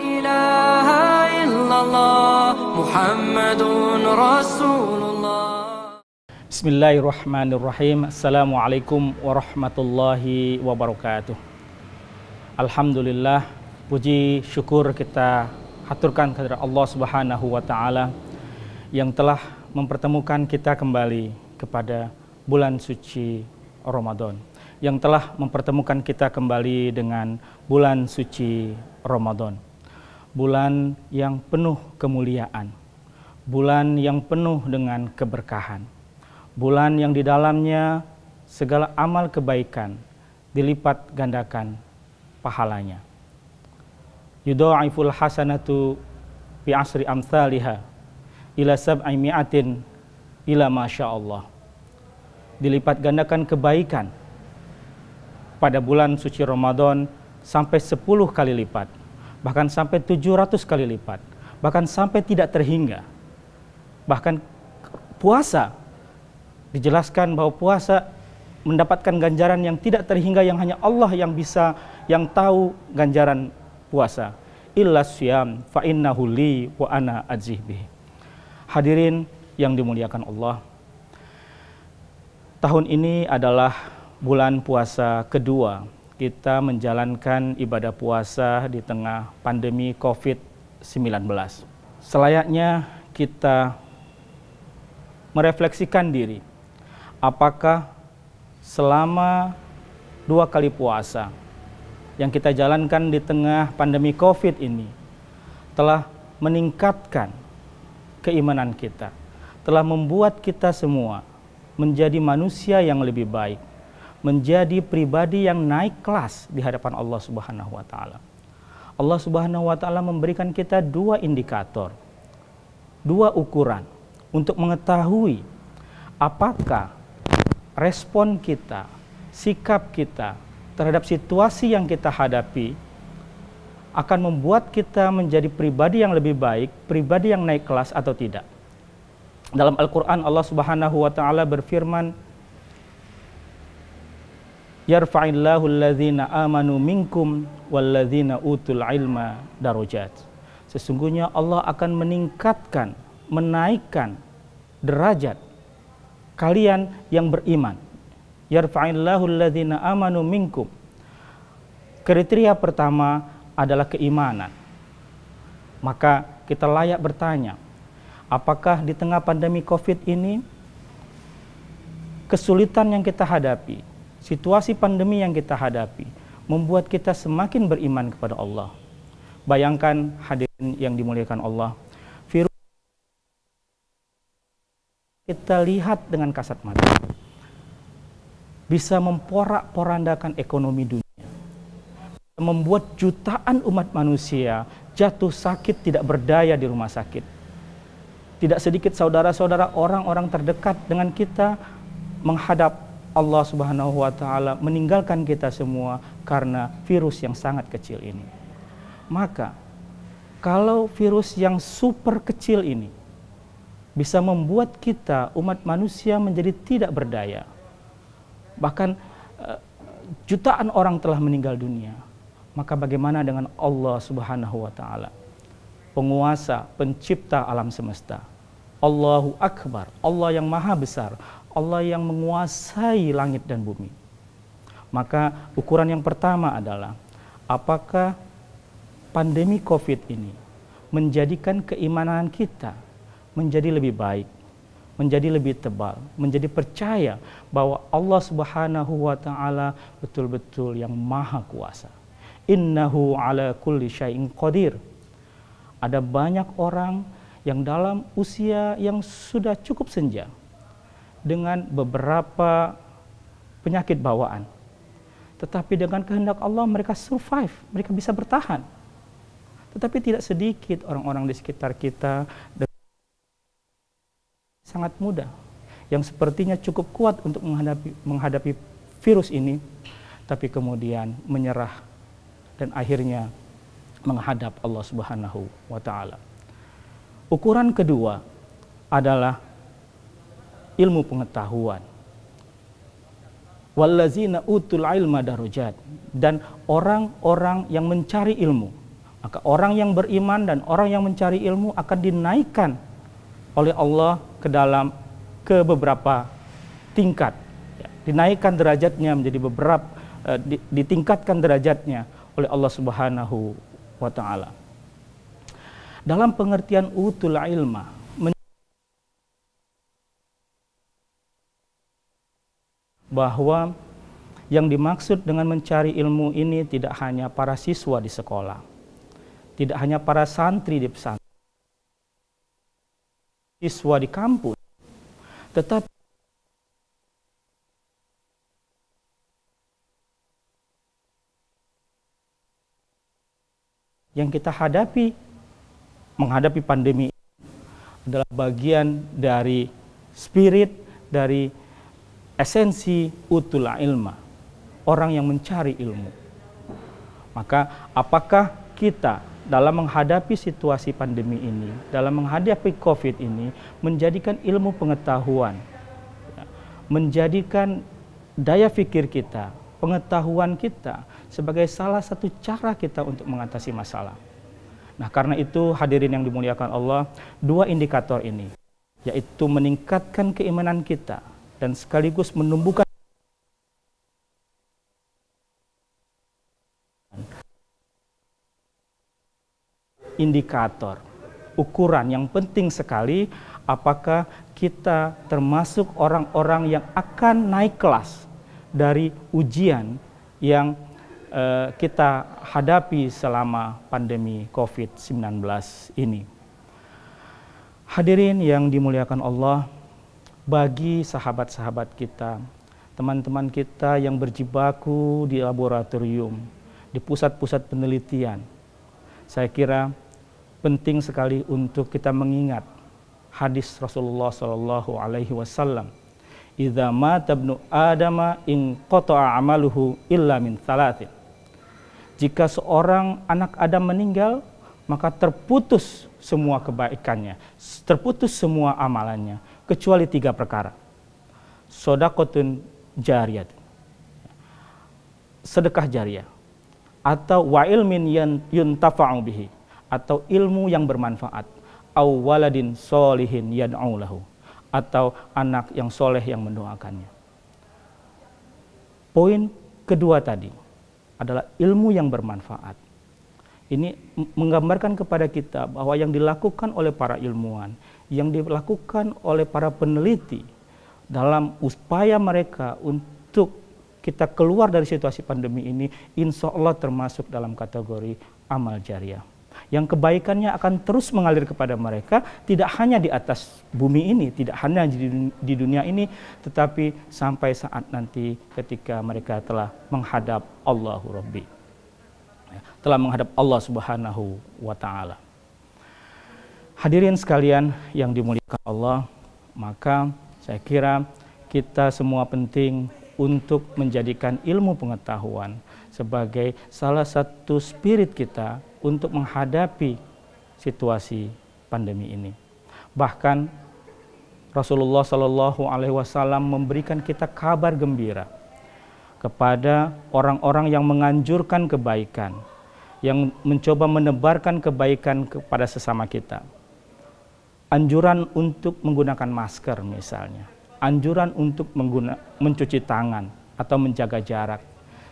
إله إلا الله محمد رسول الله. Bismillahirrahmanirrahim. Assalamualaikum warahmatullahi wabarakatuh. Alhamdulillah, puji syukur kita haturkan kepada Allah Subhanahu wa taala yang telah mempertemukan kita kembali kepada bulan suci Ramadan, yang telah mempertemukan kita kembali dengan bulan suci Ramadan. Bulan yang penuh kemuliaan, bulan yang penuh dengan keberkahan, bulan yang di dalamnya segala amal kebaikan dilipat gandakan pahalanya. Yudha'iful hasanatu bi asri amthaliha ila sab'i mi'atin ila masyaallah. Dilipat gandakan kebaikan pada bulan suci Ramadan sampai 10 kali lipat, bahkan sampai 700 kali lipat, bahkan sampai tidak terhingga. Bahkan puasa, dijelaskan bahwa puasa mendapatkan ganjaran yang tidak terhingga, yang hanya Allah yang bisa, yang tahu ganjaran puasa. Illa syiyam fa innahu li wa ana ajzih bihi. Hadirin yang dimuliakan Allah, tahun ini adalah bulan puasa kedua kita menjalankan ibadah puasa di tengah pandemi COVID-19. Selayaknya kita merefleksikan diri, apakah selama 2 kali puasa yang kita jalankan di tengah pandemi COVID ini telah meningkatkan keimanan kita, telah membuat kita semua menjadi manusia yang lebih baik, menjadi pribadi yang naik kelas di hadapan Allah Subhanahu wa taala. Allah Subhanahu wa taala memberikan kita 2 indikator, 2 ukuran untuk mengetahui apakah respon kita, sikap kita terhadap situasi yang kita hadapi akan membuat kita menjadi pribadi yang lebih baik, pribadi yang naik kelas atau tidak. Dalam Al-Quran Allah Subhanahu wa ta'ala berfirman, yarfa'illahu alladzina amanu minkum walladzina utul ilma darajat. Sesungguhnya Allah akan meningkatkan, menaikkan derajat kalian yang beriman. Yarfa'illahu alladzina amanu minkum. Kriteria pertama adalah keimanan. Maka kita layak bertanya, apakah di tengah pandemi COVID ini kesulitan yang kita hadapi, situasi pandemi yang kita hadapi membuat kita semakin beriman kepada Allah? Bayangkan hadirin yang dimuliakan Allah, virus kita lihat dengan kasat mata bisa memporak-porandakan ekonomi dunia, membuat jutaan umat manusia jatuh sakit tidak berdaya di rumah sakit. Tidak sedikit saudara-saudara, orang-orang terdekat dengan kita menghadap Allah Subhanahu wa taala, meninggalkan kita semua karena virus yang sangat kecil ini. Maka kalau virus yang super kecil ini bisa membuat kita umat manusia menjadi tidak berdaya, bahkan jutaan orang telah meninggal dunia, maka bagaimana dengan Allah Subhanahu wa taala, penguasa, pencipta alam semesta? Allahu Akbar, Allah yang maha besar, Allah yang menguasai langit dan bumi. Maka ukuran yang pertama adalah apakah pandemi COVID ini menjadikan keimanan kita menjadi lebih baik, menjadi lebih tebal, menjadi percaya bahwa Allah Subhanahu wa taala betul-betul yang maha kuasa. Innahu ala kulli syai'in qadir. Ada banyak orang yang dalam usia yang sudah cukup senja dengan beberapa penyakit bawaan, tetapi dengan kehendak Allah mereka survive, mereka bisa bertahan. Tetapi tidak sedikit orang-orang di sekitar kita sangat muda yang sepertinya cukup kuat untuk menghadapi virus ini, tapi kemudian menyerah dan akhirnya menghadap Allah Subhanahu wa taala. Ukuran kedua adalah ilmu pengetahuan. Wallazina utul ilma darajat, dan orang-orang yang mencari ilmu, Maka orang yang beriman dan orang yang mencari ilmu akan dinaikkan oleh Allah ke beberapa tingkat. Ya, dinaikkan derajatnya menjadi beberapa, ditingkatkan derajatnya oleh Allah Subhanahu wa Ta'ala. Dalam pengertian utul ilma, bahwa yang dimaksud dengan mencari ilmu ini tidak hanya para siswa di sekolah, tidak hanya para santri di pesantren, siswa di kampus, tetapi yang kita menghadapi pandemi adalah bagian dari spirit, dari esensi utul ilma, orang yang mencari ilmu. Maka apakah kita dalam menghadapi situasi pandemi ini, dalam menghadapi COVID ini, menjadikan ilmu pengetahuan, menjadikan daya pikir kita, pengetahuan kita sebagai salah satu cara kita untuk mengatasi masalah. Nah, karena itu hadirin yang dimuliakan Allah, dua indikator ini, yaitu meningkatkan keimanan kita dan sekaligus menumbuhkan indikator, ukuran yang penting sekali apakah kita termasuk orang-orang yang akan naik kelas dari ujian yang kita hadapi selama pandemi COVID-19 ini. Hadirin yang dimuliakan Allah, bagi sahabat-sahabat kita, teman-teman kita yang berjibaku di laboratorium, di pusat-pusat penelitian, saya kira penting sekali untuk kita mengingat hadis Rasulullah Shallallahu Alaihi Wasallam, "Idza mata ibnu Adama in qata'a amaluhu illa min thalathin." Jika seorang anak Adam meninggal, maka terputus semua kebaikannya, terputus semua amalannya, kecuali 3 perkara. Shadaqatun jariyah, sedekah jariah, atau wa ilmin yuntafa'u bihi, atau ilmu yang bermanfaat, au waladin solihin yad'u lahu, atau anak yang soleh yang mendoakannya. Poin kedua tadi adalah ilmu yang bermanfaat. Ini menggambarkan kepada kita bahwa yang dilakukan oleh para ilmuwan, yang dilakukan oleh para peneliti dalam upaya mereka untuk kita keluar dari situasi pandemi ini, insya Allah termasuk dalam kategori amal jariah, yang kebaikannya akan terus mengalir kepada mereka, tidak hanya di atas bumi ini, tidak hanya di dunia ini, tetapi sampai saat nanti ketika mereka telah menghadap Allahu Rabbi, telah menghadap Allah Subhanahu wa Ta'ala. Hadirin sekalian yang dimuliakan Allah, maka saya kira kita semua penting untuk menjadikan ilmu pengetahuan sebagai salah satu spirit kita untuk menghadapi situasi pandemi ini. Bahkan Rasulullah Shallallahu Alaihi Wasallam memberikan kita kabar gembira kepada orang-orang yang menganjurkan kebaikan, yang mencoba menebarkan kebaikan kepada sesama kita. Anjuran untuk menggunakan masker misalnya, anjuran untuk mencuci tangan atau menjaga jarak.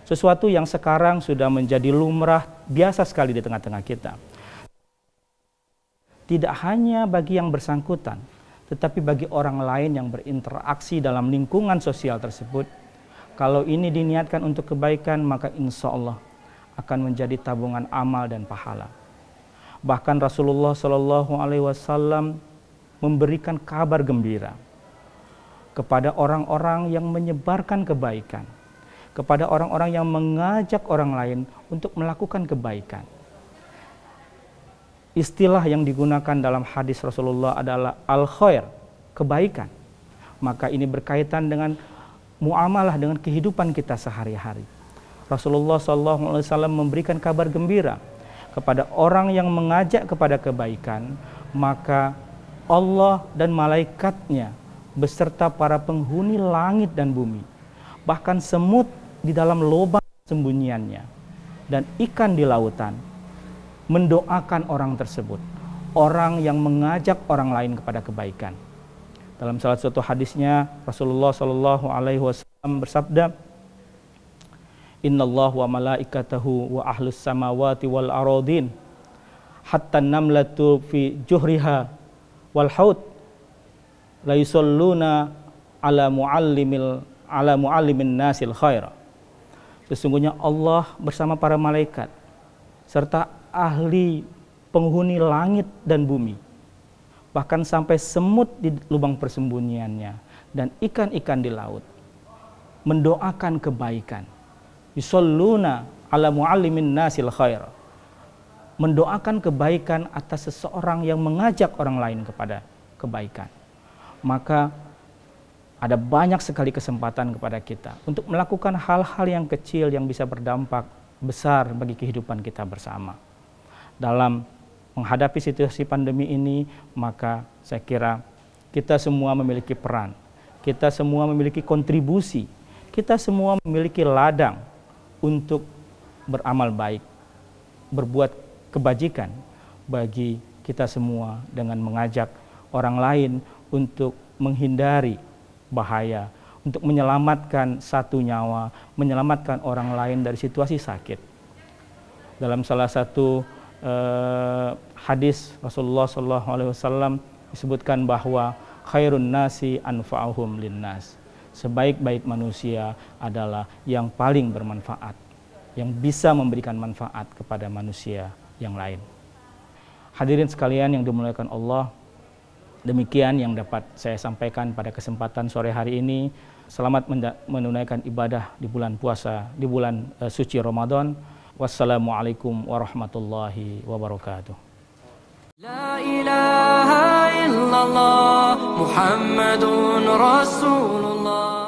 Sesuatu yang sekarang sudah menjadi lumrah biasa sekali di tengah-tengah kita. Tidak hanya bagi yang bersangkutan, tetapi bagi orang lain yang berinteraksi dalam lingkungan sosial tersebut. Kalau ini diniatkan untuk kebaikan, maka insya Allah akan menjadi tabungan amal dan pahala. Bahkan Rasulullah Shallallahu Alaihi Wasallam memberikan kabar gembira kepada orang-orang yang menyebarkan kebaikan, kepada orang-orang yang mengajak orang lain untuk melakukan kebaikan. Istilah yang digunakan dalam hadis Rasulullah adalah al-khair, kebaikan. Maka ini berkaitan dengan muamalah, dengan kehidupan kita sehari-hari. Rasulullah SAW memberikan kabar gembira kepada orang yang mengajak kepada kebaikan, maka Allah dan malaikatnya beserta para penghuni langit dan bumi, bahkan semut di dalam lubang sembunyiannya dan ikan di lautan, mendoakan orang tersebut, orang yang mengajak orang lain kepada kebaikan. Dalam salah satu hadisnya Rasulullah Shallallahu Alaihi Wasallam bersabda, Innallaha wa malaikatahu wa ahlus samawati wal aradin hatta namlatu fi juhriha wal haud la yusalluna ala muallimin nasil khaira. Sesungguhnya Allah bersama para malaikat serta ahli penghuni langit dan bumi, bahkan sampai semut di lubang persembunyiannya dan ikan-ikan di laut, mendoakan kebaikan. Yusalluna ala muallimin nasil khaira, mendoakan kebaikan atas seseorang yang mengajak orang lain kepada kebaikan. Maka ada banyak sekali kesempatan kepada kita untuk melakukan hal-hal yang kecil yang bisa berdampak besar bagi kehidupan kita bersama. Dalam menghadapi situasi pandemi ini, maka saya kira kita semua memiliki peran, kita semua memiliki kontribusi, kita semua memiliki ladang untuk beramal baik, berbuat kebajikan bagi kita semua dengan mengajak orang lain untuk menghindari bahaya, untuk menyelamatkan satu nyawa, menyelamatkan orang lain dari situasi sakit. Dalam salah satu hadis Rasulullah SAW disebutkan bahwa khairun nasi anfa'uhum linnas, sebaik-baik manusia adalah yang paling bermanfaat, yang bisa memberikan manfaat kepada manusia yang lain. Hadirin sekalian yang dimuliakan Allah, demikian yang dapat saya sampaikan pada kesempatan sore hari ini. Selamat menunaikan ibadah di bulan puasa, di bulan suci Ramadan. Wassalamualaikum warahmatullahi wabarakatuh. La ilaha illallah Muhammadun Rasulullah.